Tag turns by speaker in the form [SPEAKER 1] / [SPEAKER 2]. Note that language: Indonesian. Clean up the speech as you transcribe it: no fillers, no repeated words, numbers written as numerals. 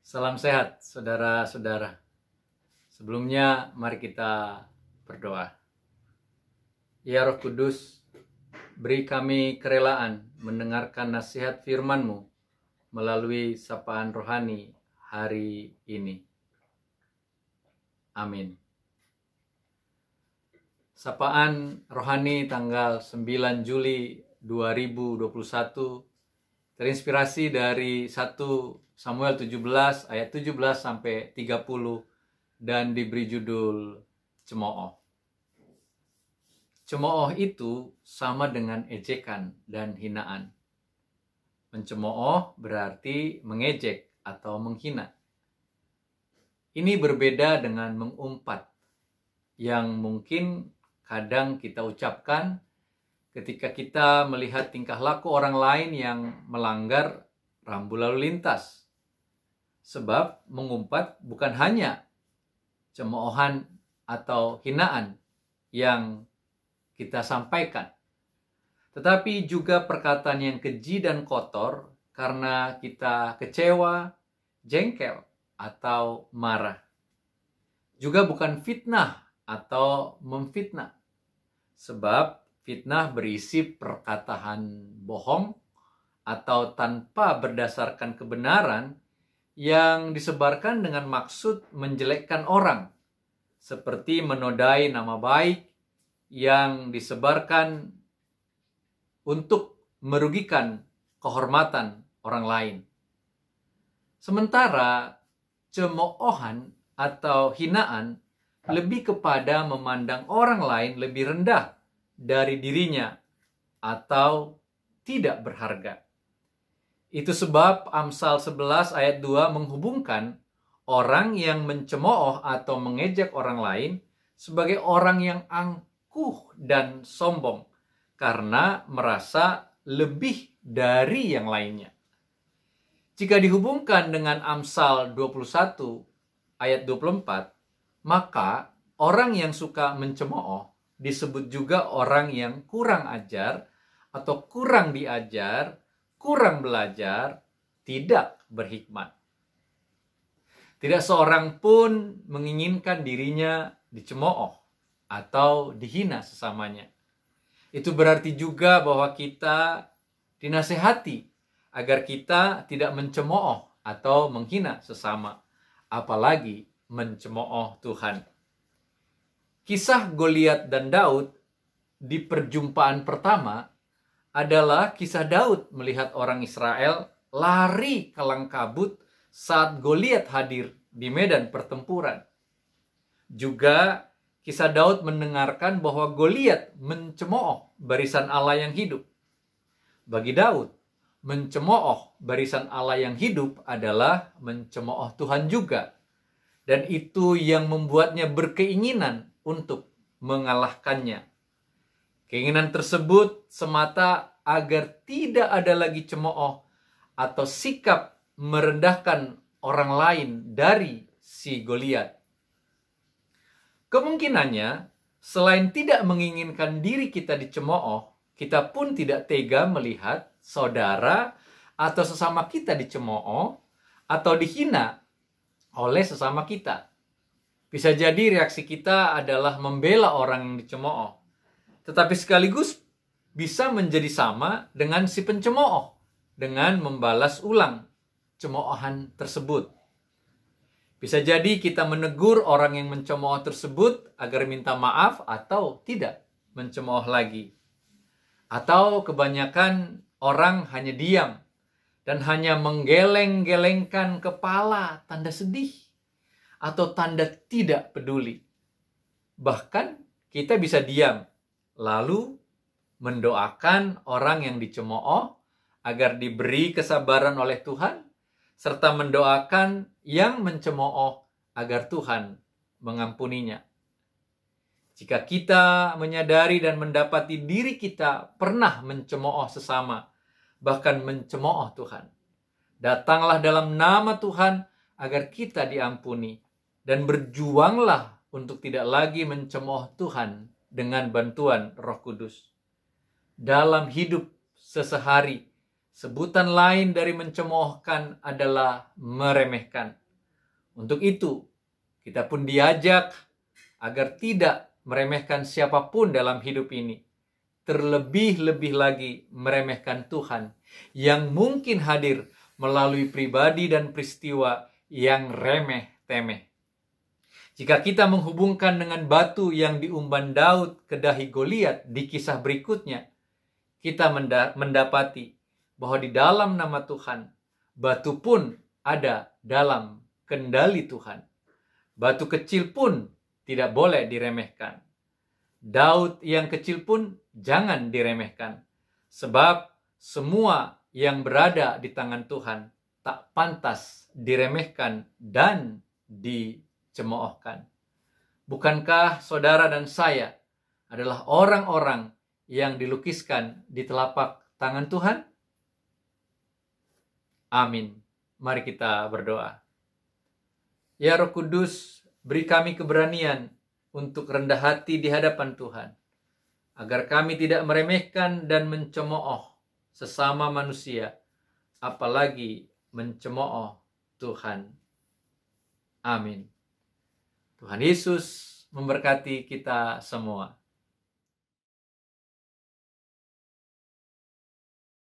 [SPEAKER 1] Salam sehat, saudara-saudara. Sebelumnya, mari kita berdoa. Ya Roh Kudus, beri kami kerelaan mendengarkan nasihat firman-Mu melalui sapaan rohani hari ini. Amin. Sapaan rohani tanggal 9 Juli 2021 terinspirasi dari 1 Samuel 17 ayat 17 sampai 30 dan diberi judul Cemooh. Cemooh itu sama dengan ejekan dan hinaan. Mencemooh berarti mengejek atau menghina. Ini berbeda dengan mengumpat yang mungkin kadang kita ucapkan ketika kita melihat tingkah laku orang lain yang melanggar rambu lalu lintas. Sebab mengumpat bukan hanya cemoohan atau hinaan yang kita sampaikan, tetapi juga perkataan yang keji dan kotor karena kita kecewa, jengkel, atau marah. Juga bukan fitnah atau memfitnah. Sebab fitnah berisi perkataan bohong atau tanpa berdasarkan kebenaran yang disebarkan dengan maksud menjelekkan orang, seperti menodai nama baik yang disebarkan untuk merugikan kehormatan orang lain. Sementara cemoohan atau hinaan lebih kepada memandang orang lain lebih rendah dari dirinya atau tidak berharga. Itu sebab Amsal 11 ayat 2 menghubungkan orang yang mencemooh atau mengejek orang lain sebagai orang yang angkuh dan sombong karena merasa lebih dari yang lainnya. Jika dihubungkan dengan Amsal 21 ayat 24, maka orang yang suka mencemooh disebut juga orang yang kurang ajar atau kurang diajar, kurang belajar, tidak berhikmat. Tidak seorang pun menginginkan dirinya dicemooh atau dihina sesamanya. Itu berarti juga bahwa kita dinasehati agar kita tidak mencemooh atau menghina sesama, apalagi mencemooh Tuhan. Kisah Goliat dan Daud di perjumpaan pertama adalah kisah Daud melihat orang Israel lari kelang kabut saat Goliat hadir di medan pertempuran. Juga kisah Daud mendengarkan bahwa Goliat mencemooh barisan Allah yang hidup. Bagi Daud, mencemooh barisan Allah yang hidup adalah mencemooh Tuhan juga. Dan itu yang membuatnya berkeinginan untuk mengalahkannya. Keinginan tersebut semata agar tidak ada lagi cemooh atau sikap merendahkan orang lain dari si Goliat. Kemungkinannya, selain tidak menginginkan diri kita dicemooh, kita pun tidak tega melihat saudara atau sesama kita dicemooh atau dihina oleh sesama kita. Bisa jadi reaksi kita adalah membela orang yang dicemooh, tetapi sekaligus bisa menjadi sama dengan si pencemooh dengan membalas ulang cemoohan tersebut. Bisa jadi kita menegur orang yang mencemooh tersebut agar minta maaf atau tidak mencemooh lagi. Atau kebanyakan orang hanya diam dan hanya menggeleng-gelengkan kepala tanda sedih atau tanda tidak peduli. Bahkan kita bisa diam lalu mendoakan orang yang dicemooh agar diberi kesabaran oleh Tuhan, serta mendoakan yang mencemooh agar Tuhan mengampuninya. Jika kita menyadari dan mendapati diri kita pernah mencemooh sesama, bahkan mencemooh Tuhan, datanglah dalam nama Tuhan agar kita diampuni, dan berjuanglah untuk tidak lagi mencemooh Tuhan dengan bantuan Roh Kudus. Dalam hidup sesehari, Sebutan lain dari mencemoohkan adalah meremehkan. Untuk itu, kita pun diajak agar tidak meremehkan siapapun dalam hidup ini. Terlebih-lebih lagi meremehkan Tuhan yang mungkin hadir melalui pribadi dan peristiwa yang remeh-temeh. Jika kita menghubungkan dengan batu yang diumban Daud ke dahi Goliat di kisah berikutnya, kita mendapati bahwa di dalam nama Tuhan, batu pun ada dalam kendali Tuhan. Batu kecil pun tidak boleh diremehkan. Daud yang kecil pun jangan diremehkan. Sebab semua yang berada di tangan Tuhan tak pantas diremehkan dan dicemoohkan. Bukankah saudara dan saya adalah orang-orang yang dilukiskan di telapak tangan Tuhan? Amin. Mari kita berdoa. Ya Roh Kudus, beri kami keberanian untuk rendah hati di hadapan Tuhan, agar kami tidak meremehkan dan mencemooh sesama manusia, apalagi mencemooh Tuhan. Amin. Tuhan Yesus memberkati kita semua.